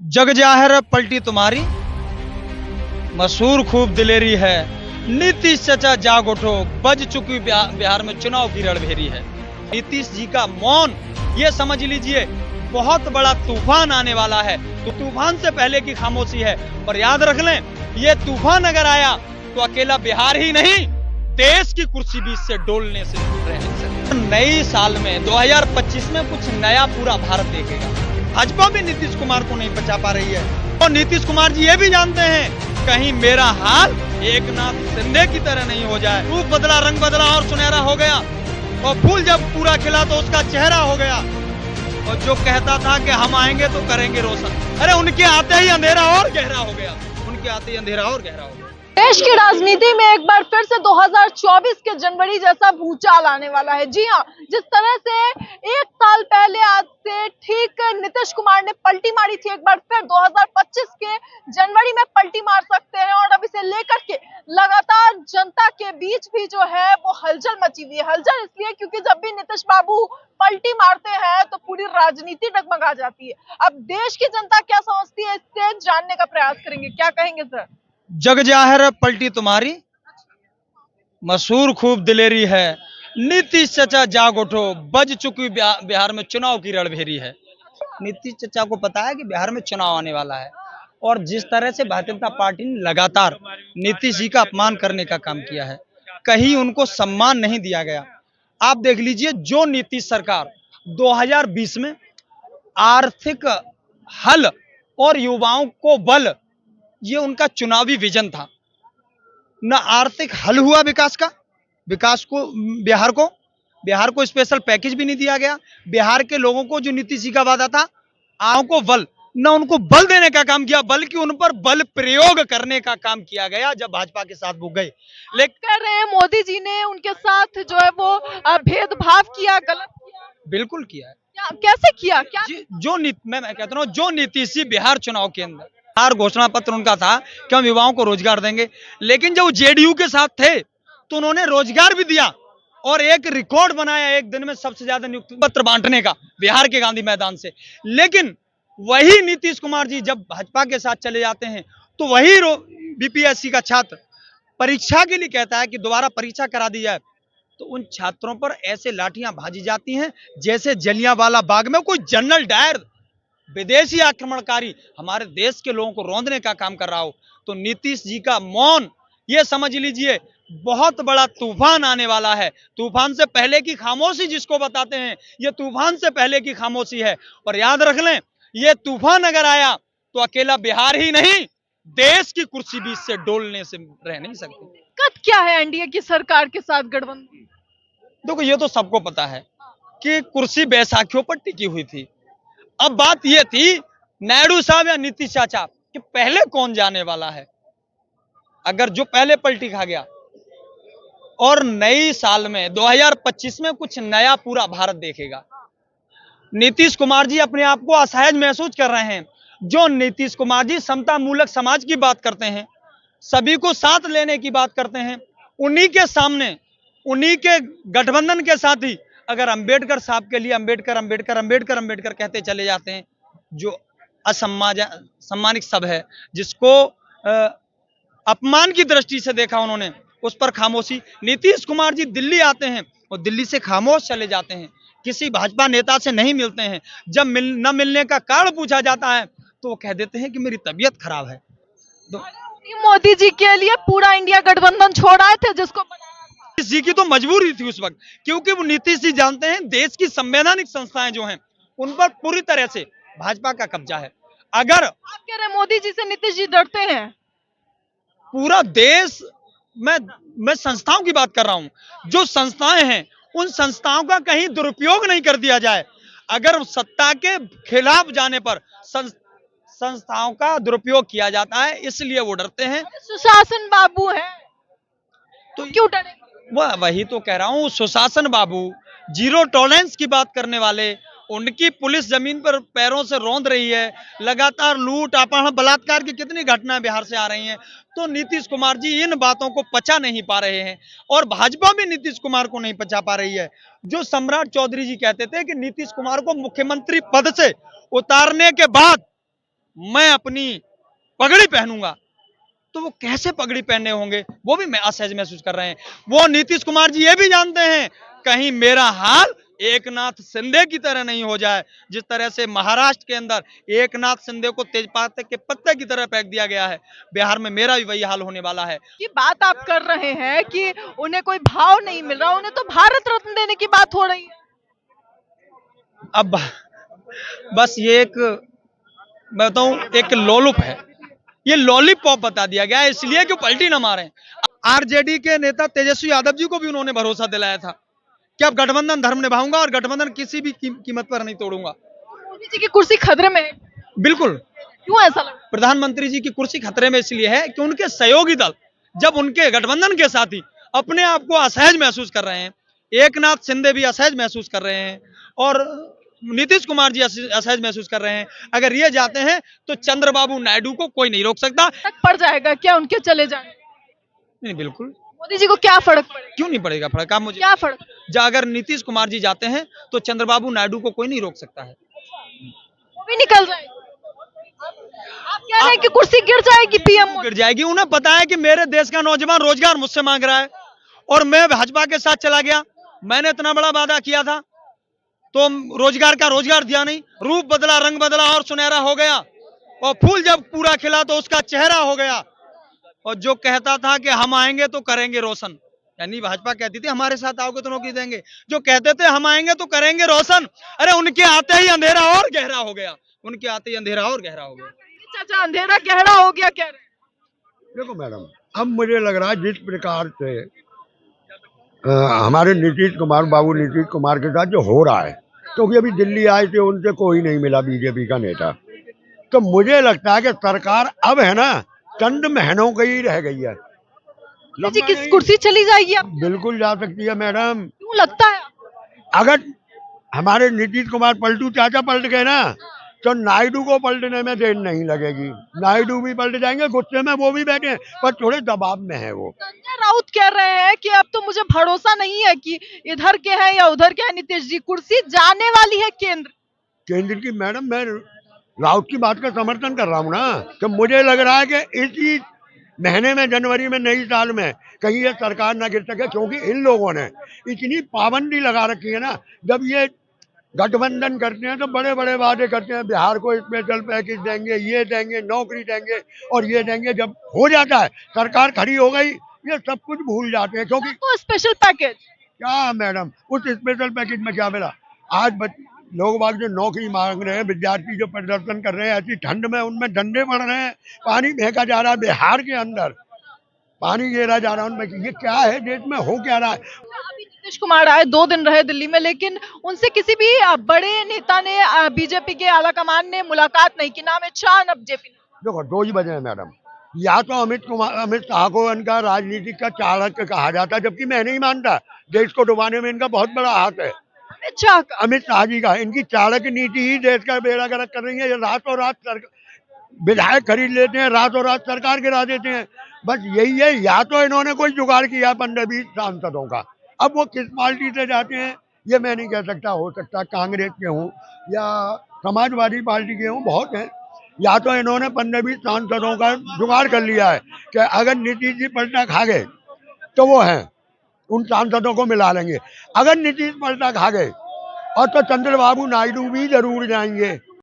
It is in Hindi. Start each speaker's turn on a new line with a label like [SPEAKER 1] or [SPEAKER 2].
[SPEAKER 1] जग जाहिर पलटी तुम्हारी, मशहूर खूब दिलेरी है। नीतीश चचा जाग उठो, बज चुकी बिहार में चुनाव की रणभेरी है। नीतीश जी का मौन, ये समझ लीजिए बहुत बड़ा तूफान आने वाला है। तो तूफान से पहले की खामोशी है। और याद रख लें, ये तूफान अगर आया तो अकेला बिहार ही नहीं, देश की कुर्सी भी इससे डोलने से रह नहीं सकती। नई साल में 2025 में कुछ नया पूरा भारत देखेगा। भाजपा भी नीतीश कुमार को नहीं बचा पा रही है और नीतीश कुमार जी ये भी जानते हैं कहीं मेरा हाल एकनाथ शिंदे की तरह नहीं हो जाए। रूप बदला, रंग बदला और सुनहरा हो गया, और फूल जब पूरा खिला तो उसका चेहरा हो गया। और जो कहता था कि हम आएंगे तो करेंगे रोशन, अरे उनके आते ही अंधेरा और गहरा हो गया। उनके आते ही अंधेरा और गहरा हो गया।
[SPEAKER 2] देश की राजनीति में एक बार फिर से 2024 के जनवरी जैसा भूचाल आने वाला है। जी हाँ, जिस तरह से एक साल पहले आज से ठीक नीतीश कुमार ने पलटी मारी थी, एक बार फिर 2025 के जनवरी में पलटी मार सकते हैं। और अब इसे लेकर के लगातार जनता के बीच भी जो है वो हलचल मची हुई है। हलचल इसलिए क्योंकि जब भी नीतीश बाबू पलटी मारते हैं तो पूरी राजनीति डगमगा जाती है। अब देश की जनता क्या समझती है, इससे जानने का प्रयास करेंगे। क्या कहेंगे सर?
[SPEAKER 1] जग जाहिर पलटी तुम्हारी, मशहूर खूब दिलेरी है। नीतीश चचा जाग उठो, बज चुकी बिहार में चुनाव की रणभेरी है। नीतीश चचा को पता है कि बिहार में चुनाव आने वाला है, और जिस तरह से भारतीय जनता पार्टी ने लगातार नीतीश जी का अपमान करने का काम किया है, कहीं उनको सम्मान नहीं दिया गया। आप देख लीजिए, जो नीतीश सरकार 2020 में आर्थिक हल और युवाओं को बल, ये उनका चुनावी विजन था। न आर्थिक हल हुआ विकास को बिहार को स्पेशल पैकेज भी नहीं दिया गया। बिहार के लोगों को जो नीतीश जी का वादा था, आओ को बल, न उनको बल देने का काम किया, बल्कि उन पर बल प्रयोग करने का काम किया गया जब भाजपा के साथ वो गए।
[SPEAKER 2] लेकिन कह रहे हैं मोदी जी ने उनके साथ जो है वो भेदभाव किया, गलत किया।
[SPEAKER 1] बिल्कुल किया है।
[SPEAKER 2] कैसे किया? क्या
[SPEAKER 1] मैं कहता हूँ, जो नीतीश जी बिहार चुनाव के अंदर घोषणा पत्र उनका था कि हम युवाओं को रोजगार देंगे, लेकिन जब जेडीयू के साथ थे तो उन्होंने रोजगार भी दिया और एक रिकॉर्ड बनाया एक दिन में सबसे ज्यादा नियुक्ति पत्र बांटने का बिहार के गांधी मैदान से। लेकिन वही नीतीश कुमार जी जब भाजपा के साथ चले जाते हैं तो वही बीपीएससी का छात्र परीक्षा के लिए कहता है कि दोबारा परीक्षा करा दी जाए, तो उन छात्रों पर ऐसे लाठियां भाजी जाती हैं जैसे जलियांवाला बाग में कोई जनरल डायर, विदेशी आक्रमणकारी हमारे देश के लोगों को रौंदने का काम कर रहा हो। तो नीतीश जी का मौन, ये समझ लीजिए बहुत बड़ा तूफान आने वाला है। तूफान से पहले की खामोशी जिसको बताते हैं, ये तूफान से पहले की खामोशी है। और याद रख लें, ये तूफान अगर आया तो अकेला बिहार ही नहीं, देश की कुर्सी भी इससे डोलने से रह नहीं सकती।
[SPEAKER 2] दिक्कत क्या है एनडीए की सरकार के साथ गठबंधन?
[SPEAKER 1] देखो, ये तो सबको पता है कि कुर्सी बैसाखियों पर टिकी हुई थी। अब बात यह थी नायडू साहब या नीतीश चाचा कि पहले कौन जाने वाला है। अगर जो पहले पलटी खा गया, और नई साल में 2025 में कुछ नया पूरा भारत देखेगा। नीतीश कुमार जी अपने आप को असहज महसूस कर रहे हैं। जो नीतीश कुमार जी समता मूलक समाज की बात करते हैं, सभी को साथ लेने की बात करते हैं, उन्हीं के सामने, उन्हीं के गठबंधन के साथ ही अगर अंबेडकर साहब के लिए अंबेडकर अंबेडकर अंबेडकर अंबेडकर कहते चले जाते हैं, जो सम्मानित सब है, जिसको अपमान की दृष्टि से देखा उन्होंने, उस पर खामोशी। नीतीश कुमार जी दिल्ली आते हैं और दिल्ली से खामोश चले जाते हैं, किसी भाजपा नेता से नहीं मिलते हैं। जब न मिलने का कारण पूछा जाता है तो वो कह देते हैं कि मेरी तबीयत खराब है। तो
[SPEAKER 2] मोदी जी के लिए पूरा इंडिया गठबंधन छोड़ आए थे, जिसको
[SPEAKER 1] नीतीश जी की तो मजबूरी थी उस वक्त, क्योंकि वो नीतीश जी जानते हैं देश की संवैधानिक संस्थाएं जो हैं उन पर पूरी तरह से भाजपा का कब्जा है। अगर
[SPEAKER 2] आप कह रहे हैं मोदी जी से नीतीश जी डरते हैं?
[SPEAKER 1] पूरा देश, मैं संस्थाओं की बात कर रहा हूं, जो संस्थाएं हैं उन संस्थाओं का कहीं दुरुपयोग नहीं कर दिया जाए। अगर सत्ता के खिलाफ जाने पर संस्थाओं का दुरुपयोग किया जाता है, इसलिए वो डरते हैं।
[SPEAKER 2] सुशासन बाबू है तो क्यों डरेंगे?
[SPEAKER 1] वही तो कह रहा हूं, सुशासन बाबू, जीरो टॉलरेंस की बात करने वाले, उनकी पुलिस जमीन पर पैरों से रौंद रही है। लगातार लूट, अपहरण, बलात्कार की कितनी घटनाएं बिहार से आ रही हैं। तो नीतीश कुमार जी इन बातों को पचा नहीं पा रहे हैं, और भाजपा भी नीतीश कुमार को नहीं पचा पा रही है। जो सम्राट चौधरी जी कहते थे कि नीतीश कुमार को मुख्यमंत्री पद से उतारने के बाद मैं अपनी पगड़ी पहनूंगा, तो वो कैसे पगड़ी पहने होंगे वो भी मैं असहज महसूस कर रहे हैं। वो नीतीश कुमार जी ये भी जानते हैं कहीं मेरा हाल एकनाथ शिंदे की तरह नहीं हो जाए। जिस तरह से महाराष्ट्र के अंदर एकनाथ शिंदे को तेजपात के पत्ते की तरह फेंक दिया गया है, बिहार में मेरा भी वही हाल होने वाला है।
[SPEAKER 2] ये बात आप कर रहे हैं कि उन्हें कोई भाव नहीं मिल रहा, उन्हें तो भारत रत्न देने की बात हो रही है।
[SPEAKER 1] अब बस ये एक, मैं बताऊं, एक लोलुप है, ये लॉलीपॉप बता दिया गया है इसलिए कि पलटी ना मारे। आरजेडी के नेता तेजस्वी यादव जी को भी उन्होंने भरोसा दिलाया था कि अब गठबंधन धर्म निभाऊंगा और गठबंधन किसी भी कीमत पर नहीं तोड़ूंगा।
[SPEAKER 2] मोदी जी की कुर्सी खतरे में है,
[SPEAKER 1] बिल्कुल,
[SPEAKER 2] क्यों ऐसा लग रहा है?
[SPEAKER 1] प्रधानमंत्री जी की कुर्सी खतरे में इसलिए है कि उनके सहयोगी दल जब उनके गठबंधन के साथी अपने आप को असहज महसूस कर रहे हैं, एकनाथ शिंदे भी असहज महसूस कर रहे हैं और नीतीश कुमार जी असहज महसूस कर रहे हैं, अगर ये जाते हैं तो चंद्रबाबू नायडू को कोई नहीं रोक सकता।
[SPEAKER 2] फर्क पड़ जाएगा क्या उनके चले जाने?
[SPEAKER 1] नहीं, बिल्कुल
[SPEAKER 2] मोदी जी को क्या फर्क पड़ेगा?
[SPEAKER 1] क्यों नहीं पड़ेगा फर्क, आप मुझे
[SPEAKER 2] क्या फर्क?
[SPEAKER 1] अगर नीतीश कुमार जी जाते हैं तो चंद्रबाबू नायडू को कोई नहीं रोक सकता है।
[SPEAKER 2] वो भी निकल जाएगी। आप कह रहे हैं कि कुर्सी गिर जाएगी पीएम
[SPEAKER 1] गिर जाएगी। उन्हें पता है कि मेरे देश का नौजवान रोजगार मुझसे मांग रहा है और मैं भाजपा के साथ चला गया, मैंने इतना बड़ा वादा किया था तो रोजगार का रोजगार दिया नहीं, रूप बदला, रंग बदला और सुनहरा हो गया, और फूल जब पूरा खिला तो उसका चेहरा हो गया। और जो कहता था कि हम आएंगे तो करेंगे रोशन, यानी भाजपा कहती थी हमारे साथ आओगे तो नौकरी देंगे, जो कहते थे हम आएंगे तो करेंगे रोशन, अरे उनके आते ही अंधेरा और गहरा हो गया, उनके आते ही अंधेरा और गहरा हो गया।
[SPEAKER 2] चाचा अंधेरा गहरा हो गया कह रहे हैं?
[SPEAKER 3] देखो मैडम, अब मुझे लग रहा है जिस प्रकार से हमारे नीतीश कुमार, बाबू नीतीश कुमार के साथ जो हो रहा है, क्योंकि अभी दिल्ली आए थे उनसे कोई नहीं मिला बीजेपी का नेता, तो मुझे लगता है कि सरकार अब है ना चंद महीनों की ही रह गई है।
[SPEAKER 2] जी किस कुर्सी चली जाएगी अब?
[SPEAKER 3] बिल्कुल जा सकती है मैडम।
[SPEAKER 2] क्यों लगता है?
[SPEAKER 3] अगर हमारे नीतीश कुमार पलटू चाचा पलट गए ना तो नायडू को पलटने में देर नहीं लगेगी, नायडू भी पलट जाएंगे, गुस्से में वो भी बैठे पर थोड़े दबाव में है वो।
[SPEAKER 2] संजय राउत कह रहे हैं कि अब तो मुझे भरोसा नहीं है कि इधर के हैं या उधर के हैं नीतीश जी, कुर्सी जाने वाली है केंद्र
[SPEAKER 3] की। मैडम मैं राउत की बात का समर्थन कर रहा हूँ ना, तो मुझे लग रहा है कि इसी महीने में, जनवरी में, नई साल में कहीं ये सरकार ना गिर सके, क्योंकि इन लोगों ने इतनी पाबंदी लगा रखी है ना। जब ये गठबंधन करते हैं तो बड़े बड़े वादे करते हैं, बिहार को स्पेशल पैकेज देंगे, ये देंगे, नौकरी देंगे और ये देंगे, जब हो जाता है सरकार खड़ी हो गई ये सब कुछ भूल जाते हैं। क्योंकि
[SPEAKER 2] तो स्पेशल पैकेज
[SPEAKER 3] क्या मैडम, उस स्पेशल पैकेज में क्या मिला? आज लोग बाग जो नौकरी मांग रहे हैं, विद्यार्थी जो प्रदर्शन कर रहे हैं ऐसी ठंड में, उनमें डंडे पड़ रहे हैं, पानी फेंका जा रहा है, बिहार के अंदर पानी गिरा जा रहा है उनमें, ये क्या है, देश में हो क्या रहा है?
[SPEAKER 2] अभी नीतीश कुमार आए, 2 दिन रहे दिल्ली में, लेकिन उनसे किसी भी बड़े नेता ने, बीजेपी के आला कमान ने मुलाकात नहीं की, ना अमित शाह ना जेपी।
[SPEAKER 3] देखो 2 ही वजह है मैडम, या तो अमित शाह को इनका राजनीति का चाणक्य कहा जाता है, जबकि मैं नहीं मानता, देश को डुबाने में इनका बहुत बड़ा हाथ है। अमित शाह जी का, इनकी चाणक्य नीति ही देश का बेड़ा गर्क कर रही है। ये रातों रात विधायक खरीद लेते हैं, रातों रात सरकार गिरा देते हैं, बस यही है। या तो इन्होंने कोई जुगाड़ किया 15-20 सांसदों का, अब वो किस पार्टी से जाते हैं ये मैं नहीं कह सकता, हो सकता कांग्रेस के हों या समाजवादी पार्टी के हों, बहुत हैं। या तो इन्होंने 15-20 सांसदों का जुगाड़ कर लिया है कि अगर नीतीश जी पलटा खा गए तो वो हैं, उन सांसदों को मिला लेंगे। अगर नीतीश पलटा खा गए और तो चंद्रबाबू नायडू भी जरूर जाएंगे,